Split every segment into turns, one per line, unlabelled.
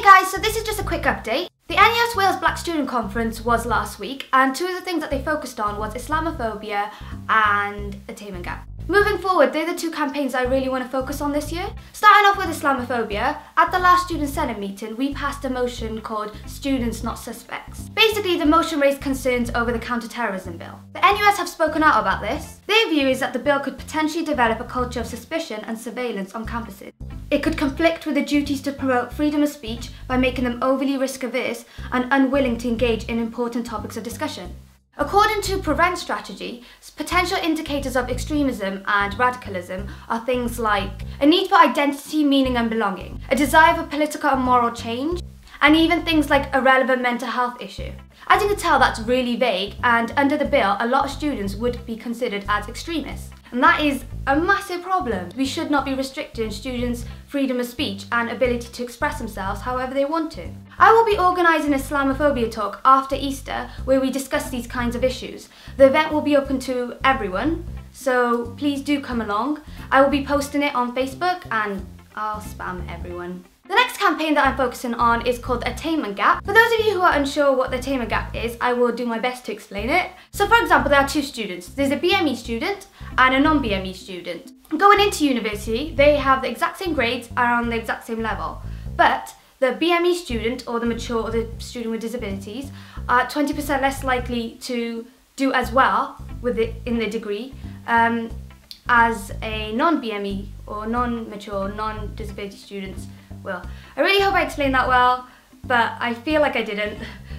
Hey guys, so this is just a quick update. The NUS Wales Black Student Conference was last week, and two of the things that they focused on was Islamophobia and Attainment Gap. Moving forward, they're the two campaigns I really want to focus on this year. Starting off with Islamophobia, at the last Student Senate meeting, we passed a motion called Students Not Suspects. Basically, the motion raised concerns over the counter-terrorism bill. The NUS have spoken out about this. Their view is that the bill could potentially develop a culture of suspicion and surveillance on campuses. It could conflict with the duties to promote freedom of speech by making them overly risk-averse and unwilling to engage in important topics of discussion. According to Prevent Strategy, potential indicators of extremism and radicalism are things like a need for identity, meaning and belonging, a desire for political and moral change, and even things like a relevant mental health issue. As you can tell, that's really vague, and under the bill, a lot of students would be considered as extremists. And that is a massive problem. We should not be restricting students' freedom of speech and ability to express themselves however they want to. I will be organising a Islamophobia talk after Easter where we discuss these kinds of issues. The event will be open to everyone, so please do come along. I will be posting it on Facebook and I'll spam everyone. The next campaign that I'm focusing on is called Attainment Gap. For those of you who are unsure what the Attainment Gap is, I will do my best to explain it. So for example, there are two students. There's a BME student and a non-BME student. Going into university, they have the exact same grades and are on the exact same level. But the BME student, or the mature, or the student with disabilities, are 20% less likely to do as well with it in the degree as a non-BME or non-mature, non-disability students will. I really hope I explained that well, but I feel like I didn't.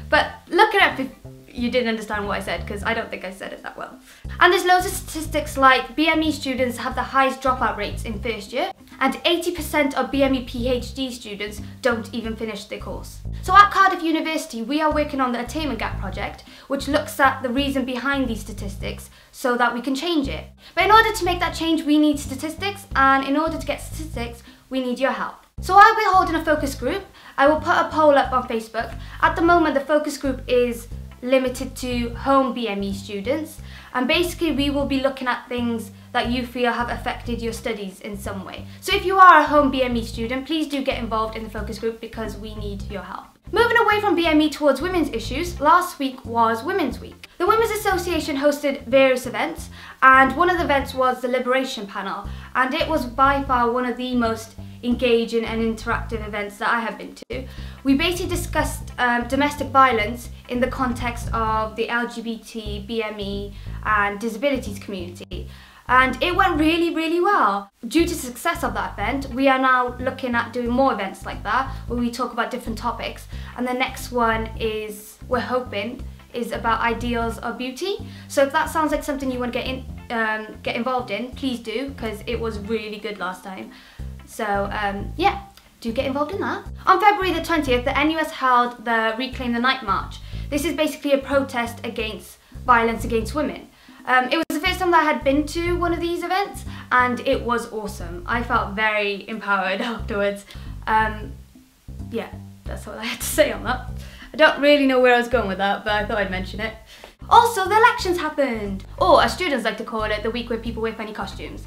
But look it up if you didn't understand what I said, because I don't think I said it that well. And there's loads of statistics like BME students have the highest dropout rates in first year, and 80% of BME PhD students don't even finish their course. So at Cardiff University, we are working on the Attainment Gap project, which looks at the reason behind these statistics so that we can change it. But in order to make that change, we need statistics, and in order to get statistics, we need your help. So I'll be holding a focus group. I will put a poll up on Facebook. At the moment, the focus group is limited to home BME students, and basically we will be looking at things that you feel have affected your studies in some way. So if you are a home BME student, please do get involved in the focus group because we need your help. Moving away from BME towards women's issues, last week was Women's Week. The Women's Association hosted various events, and one of the events was the Liberation Panel, and it was by far one of the most engaging and interactive events that I have been to. We basically discussed domestic violence in the context of the LGBT, BME and disabilities community, and it went really well. Due to the success of that event, we are now looking at doing more events like that where we talk about different topics, and the next one is, we're hoping, is about ideals of beauty. So if that sounds like something you want to get involved in, please do, because it was really good last time. So yeah, do get involved in that. On February the 20th, the NUS held the Reclaim the Night March. This is basically a protest against violence against women. It was the first time that I had been to one of these events, and it was awesome. I felt very empowered afterwards. Yeah, that's all I had to say on that. I don't really know where I was going with that, but I thought I'd mention it. Also, the elections happened, or as students like to call it, the week where people wear funny costumes.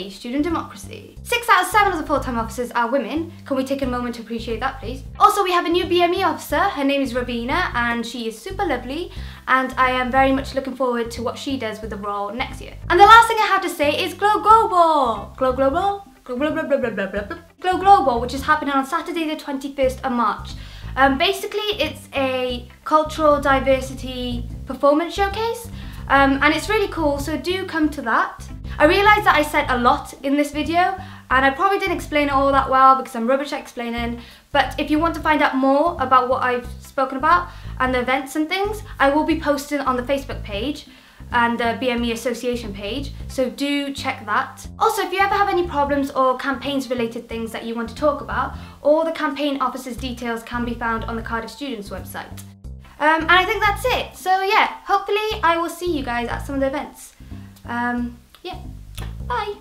Student democracy. 6 out of 7 of the full-time officers are women. Can we take a moment to appreciate that, please? Also, we have a new BME officer. Her name is Ravina, and she is super lovely, and I am very much looking forward to what she does with the role next year. And the last thing I have to say is Glow Global! Glow Global? Glow Global, which is happening on Saturday the 21st of March. Basically, it's a cultural diversity performance showcase, and it's really cool, so do come to that. I realised that I said a lot in this video, and I probably didn't explain it all that well because I'm rubbish at explaining, but if you want to find out more about what I've spoken about and the events and things, I will be posting on the Facebook page and the BME Association page, so do check that. Also, if you ever have any problems or campaigns related things that you want to talk about, all the campaign officers' details can be found on the Cardiff Students website. And I think that's it. So yeah, hopefully I will see you guys at some of the events. Yeah, bye.